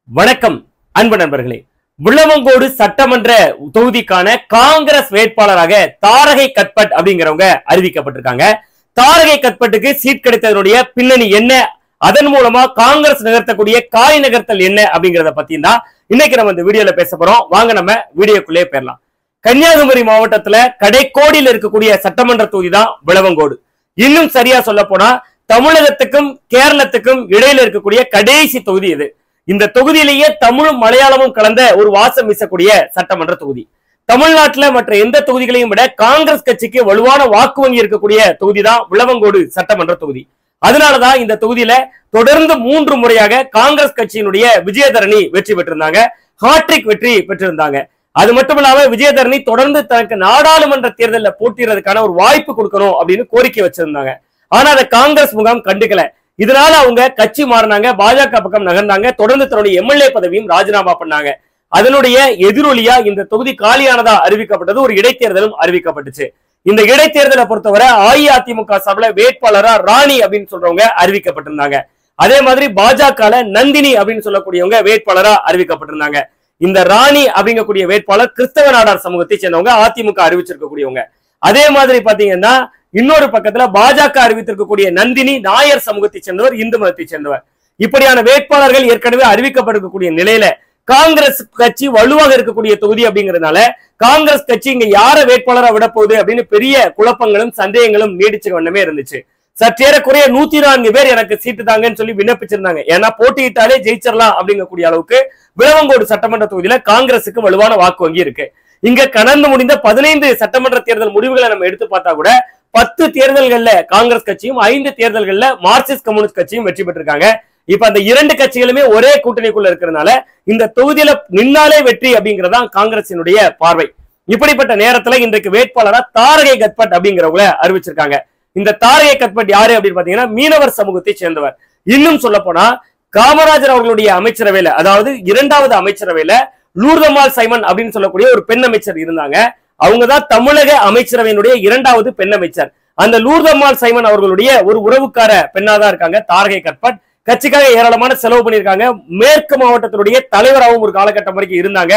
வணக்கம் அன்பு நண்பர்களே. விளவங்கோடு சட்டமன்ற தொகுதிக்கான காங்கிரஸ் வேட்பாளராக தாரகை கத்பட் அப்படிங்கிறவங்க அறிவிக்கப்பட்டிருக்காங்க. தாரகை கத்பட்டுக்கு சீட் கிடைத்ததனுடைய பின்னணி என்ன, அதன் மூலமா காங்கிரஸ் நகர்த்தக்கூடிய காய் நகர்த்தல் என்ன அப்படிங்கறத பத்தி தான் இன்னைக்கு நம்ம இந்த வீடியோல பேச போறோம். வாங்க நம்ம வீடியோக்குள்ளே போயிடலாம். கன்னியாகுமரி மாவட்டத்துல கடைக்கோடியில் இருக்கக்கூடிய சட்டமன்ற தொகுதி தான் விளவங்கோடு. இன்னும் சரியா சொல்ல போனா தமிழகத்துக்கும் கேரளத்துக்கும் இடையில இருக்கக்கூடிய கடைசி தொகுதி இது. இந்த தொகுதியிலேயே தமிழும் மலையாளமும் கலந்த ஒரு வாசம் வீசக்கூடிய சட்டமன்ற தொகுதி. தமிழ்நாட்டுல மற்ற எந்த தொகுதிகளையும் விட காங்கிரஸ் கட்சிக்கு வலுவான வாக்கு வங்கி இருக்கக்கூடிய தொகுதி தான் விளவங்கோடு சட்டமன்ற தொகுதி. அதனாலதான் இந்த தொகுதியில தொடர்ந்து 3 முறையாக காங்கிரஸ் கட்சியினுடைய விஜயதரணி வெற்றி பெற்றிருந்தாங்க, ஹாட்ரிக் வெற்றி பெற்றிருந்தாங்க. அது மட்டும் இல்லாம விஜயதரணி தொடர்ந்து தனக்கு நாடாளுமன்ற தேர்தலில் போட்டியிறதுக்கான ஒரு வாய்ப்பு கொடுக்கணும் அப்படின்னு கோரிக்கை வச்சிருந்தாங்க. ஆனா அதை காங்கிரஸ் முகாம் கண்டுக்கல. இதனால அவங்க கட்சி மாறினாங்க, பாஜக பக்கம் நகர்ந்தாங்க, தொடர்ந்து தன்னுடைய எம்எல்ஏ பதவியும் ராஜினாமா பண்ணாங்க. அதனுடைய எதிரொலியா இந்த தொகுதி காலியானதா அறிவிக்கப்பட்டது. ஒரு இடைத்தேர்தலும் அறிவிக்கப்பட்டுச்சு. இந்த இடைத்தேர்தலை பொறுத்தவரை அஇஅதிமுக சார்பில் வேட்பாளரா ராணி அப்படின்னு சொல்றவங்க அறிவிக்கப்பட்டிருந்தாங்க. அதே மாதிரி பாஜக நந்தினி அப்படின்னு சொல்லக்கூடியவங்க வேட்பாளரா அறிவிக்கப்பட்டிருந்தாங்க. இந்த ராணி அப்படிங்கக்கூடிய வேட்பாளர் கிறிஸ்தவ நாடார் சமூகத்தை சேர்ந்தவங்க, அதிமுக அறிவிச்சிருக்கக்கூடியவங்க. அதே மாதிரி பாத்தீங்கன்னா இன்னொரு பக்கத்துல பாஜக அறிவித்திருக்கக்கூடிய நந்தினி நாயர் சமூகத்தை சேர்ந்தவர், இந்து மதத்தை சேர்ந்தவர். இப்படியான வேட்பாளர்கள் ஏற்கனவே அறிவிக்கப்பட்டிருக்கக்கூடிய நிலையில காங்கிரஸ் கட்சி வலுவாக இருக்கக்கூடிய தொகுதி அப்படிங்கிறதுனால காங்கிரஸ் கட்சி இங்க யார வேட்பாளரா விட போகுது அப்படின்னு பெரிய குழப்பங்களும் சந்தேகங்களும் நீடிச்ச வண்ணமே இருந்துச்சு. சற்றேறக்குறைய 104 பேர் எனக்கு சீட்டு தாங்கன்னு சொல்லி விண்ணப்பிச்சிருந்தாங்க. ஏன்னா போட்டியிட்டாலே ஜெயிச்சிடலாம் அப்படிங்கக்கூடிய அளவுக்கு விளவங்கோடு சட்டமன்ற தொகுதியில காங்கிரசுக்கு வலுவான வாக்கு வங்கி இருக்கு. இங்க கடந்து முடிந்த 15 சட்டமன்ற தேர்தல் முடிவுகளை நம்ம எடுத்து பார்த்தா கூட 10 தேர்தல்கள்ல காங்கிரஸ் கட்சியும் 5 தேர்தல்கள்ல மார்க்சிஸ்ட் கம்யூனிஸ்ட் கட்சியும் வெற்றி பெற்றிருக்காங்க. இப்ப அந்த 2 கட்சிகளுமே ஒரே கூட்டணிக்குள்ள இருக்கிறதுனால இந்த தொகுதியில நின்னாலே வெற்றி அப்படிங்கறதா காங்கிரசினுடைய பார்வை. இப்படிப்பட்ட நேரத்துல இன்றைக்கு வேட்பாளரா தாரகை கத்பட் அப்படிங்கிறவங்கள அறிவிச்சிருக்காங்க. இந்த தாரகை கத்பட் யாரு அப்படின்னு பாத்தீங்கன்னா மீனவர் சமூகத்தை சேர்ந்தவர். இன்னும் சொல்ல போனா காமராஜர் அவர்களுடைய அமைச்சரவையில, அதாவது 2வது அமைச்சரவையில லூர்தம்மாள் சைமன் அப்படின்னு சொல்லக்கூடிய ஒரு பெண் அமைச்சர் இருந்தாங்க. அவங்கதான் தமிழக அமைச்சரவையினுடைய 2வது பெண் அமைச்சர். அந்த லூர்தம்மாள் சைமன் அவர்களுடைய ஒரு உறவுக்கார பெண்ணாதான் இருக்காங்க தாரகை கத்பட். கட்சிக்காக ஏராளமான செலவு பண்ணியிருக்காங்க. மேற்கு மாவட்டத்தினுடைய தலைவராகவும் ஒரு காலகட்டம் வரைக்கும் இருந்தாங்க.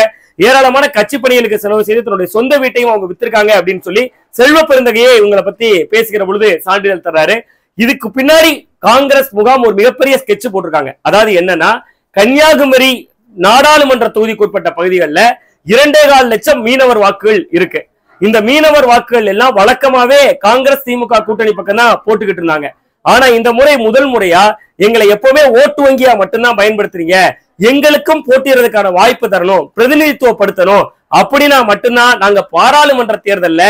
ஏராளமான கட்சி பணிகளுக்கு செலவு செய்து தன்னுடைய சொந்த வீட்டையும் அவங்க வித்திருக்காங்க அப்படின்னு சொல்லி செல்வ பெருந்தகையே இவங்களை பத்தி பேசுகிற பொழுது சான்றிதழ் தர்றாரு. இதுக்கு பின்னாடி காங்கிரஸ் முகாம் ஒரு மிகப்பெரிய ஸ்கெட்ச் போட்டிருக்காங்க. அதாவது என்னன்னா, கன்னியாகுமரி நாடாளுமன்ற தொகுதிக்குட்பட்ட பகுதிகளில் 2.25 லட்சம் மீனவர் வாக்குகள் இருக்கு. இந்த மீனவர் வாக்குகள் எல்லாம் வழக்கமாவே காங்கிரஸ் திமுக கூட்டணி பக்கம் தான் போட்டுக்கிட்டு இருந்தாங்க. ஆனா இந்த முறை முதல் முறையா எங்களை எப்பவுமே ஓட்டு வங்கியா மட்டும்தான் பயன்படுத்துறீங்க, எங்களுக்கும் போட்டியிறதுக்கான வாய்ப்பு தரணும், பிரதிநிதித்துவப்படுத்தணும் அப்படின்னா மட்டும்தான் நாங்க பாராளுமன்ற தேர்தல்ல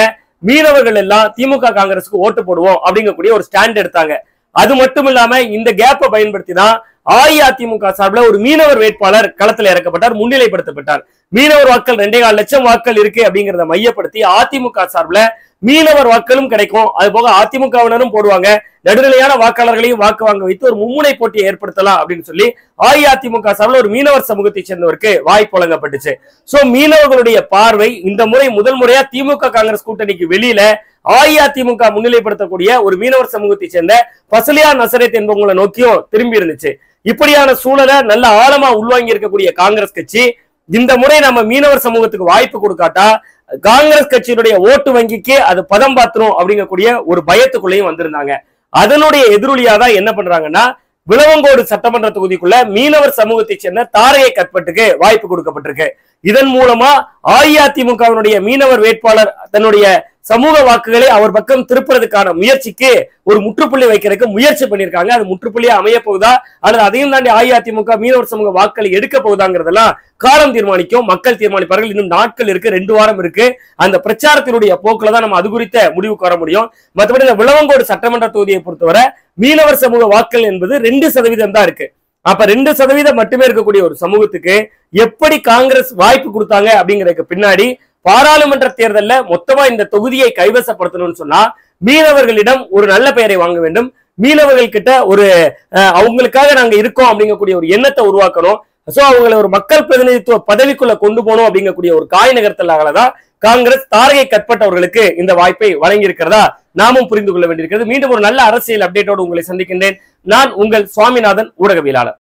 மீனவர்கள் எல்லாம் திமுக காங்கிரஸுக்கு ஓட்டு போடுவோம் அப்படிங்கக்கூடிய ஒரு ஸ்டாண்ட் எடுத்தாங்க. அது மட்டும் இல்லாம இந்த கேப்பை பயன்படுத்தி தான் அஇஅதிமுக சார்பில் ஒரு மீனவர் வேட்பாளர் களத்தில் இறக்கப்பட்டார், முன்னிலைப்படுத்தப்பட்டார். மீனவர் வாக்கள் 2.25 லட்சம் வாக்கள் இருக்கு அப்படிங்கறத மையப்படுத்தி அதிமுக சார்பில் மீனவர் வாக்களும் கிடைக்கும், அது போக அதிமுகவினரும் போடுவாங்க, நடுநிலையான வாக்காளர்களையும் வாக்கு வாங்க வைத்து ஒரு மும்முனை போட்டியை ஏற்படுத்தலாம் அப்படின்னு சொல்லி அஇஅதிமுக சார்பில் ஒரு மீனவர் சமூகத்தை சேர்ந்தவருக்கு வாய்ப்பு வழங்கப்பட்டுச்சு. சோ மீனவர்களுடைய பார்வை இந்த முறை முதல் முறையா திமுக காங்கிரஸ் கூட்டணிக்கு வெளியில அஇஅதிமுக முன்னிலைப்படுத்தக்கூடிய ஒரு மீனவர் சமூகத்தை சேர்ந்த பசலியார் நசரத் என்பவங்களை நோக்கியும் திரும்பி இருந்துச்சு. இப்படியான சூழலை நல்ல ஆழமா உள்வாங்கி இருக்கக்கூடிய காங்கிரஸ் கட்சி இந்த முறை நம்ம மீனவர் சமூகத்துக்கு வாய்ப்பு கொடுக்காட்டா காங்கிரஸ் கட்சியினுடைய ஓட்டு வங்கிக்கு அது பதம் பாத்துரும் அப்படிங்கக்கூடிய ஒரு பயத்துக்குள்ளேயும் வந்திருந்தாங்க. அதனுடைய எதிரொலியாதான் என்ன பண்றாங்கன்னா, விளவங்கோடு சட்டமன்ற தொகுதிக்குள்ள மீனவர் சமூகத்தை சேர்ந்த தாரகை கத்பட்டுக்கு வாய்ப்பு கொடுக்கப்பட்டிருக்கு. இதன் மூலமா அஇஅதிமுகவினுடைய மீனவர் வேட்பாளர் தன்னுடைய சமூக வாக்குகளை அவர் பக்கம் திருப்புறதுக்கான முயற்சிக்கு ஒரு முற்றுப்புள்ளி வைக்கிறதுக்கு முயற்சி பண்ணிருக்காங்க. அது முற்றுப்புள்ளியா அமைய போகுதா அல்லது அதையும் தாண்டி அஇஅதிமுக மீனவர் சமூக வாக்களை எடுக்க போகுதாங்கிறதெல்லாம் காலம் தீர்மானிக்கும், மக்கள் தீர்மானிப்பார்கள். இன்னும் நாட்கள் இருக்கு, 2 வாரம் இருக்கு. அந்த பிரச்சாரத்தினுடைய போக்குல தான் நம்ம அது குறித்த முடிவுக்கு வர முடியும். மற்றபடி இந்த விளவங்கோடு சட்டமன்ற தொகுதியை பொறுத்தவரை மீனவர் சமூக வாக்கள் என்பது 2% தான் இருக்கு. அப்ப 2% மட்டுமே இருக்கக்கூடிய ஒரு சமூகத்துக்கு எப்படி காங்கிரஸ் வாய்ப்பு கொடுத்தாங்க அப்படிங்கிறதுக்கு பின்னாடி பாராளுமன்ற தேர்தல்ல மொத்தமா இந்த தொகுதியை கைவசப்படுத்தணும்னு சொன்னா மீனவர்களிடம் ஒரு நல்ல பெயரை வாங்க வேண்டும், மீனவர்கள் கிட்ட ஒரு அவங்களுக்காக நாங்க இருக்கோம் அப்படிங்கக்கூடிய ஒரு எண்ணத்தை உருவாக்கணும். சோ அவங்களை ஒரு மக்கள் பிரதிநிதித்துவ பதவிக்குள்ள கொண்டு போகணும் அப்படிங்கக்கூடிய ஒரு காய் நகர்த்தலாகதான் காங்கிரஸ் தாரகை கத்பட் அவர்களுக்கு இந்த வாய்ப்பை வழங்கி இருக்கிறதா நாமும் புரிந்து கொள்ள வேண்டியிருக்கிறது. மீண்டும் ஒரு நல்ல அரசியல் அப்டேட்டோடு உங்களை சந்திக்கின்றேன். நான் உங்கள் சுவாமிநாதன், ஊடகவியலாளர்.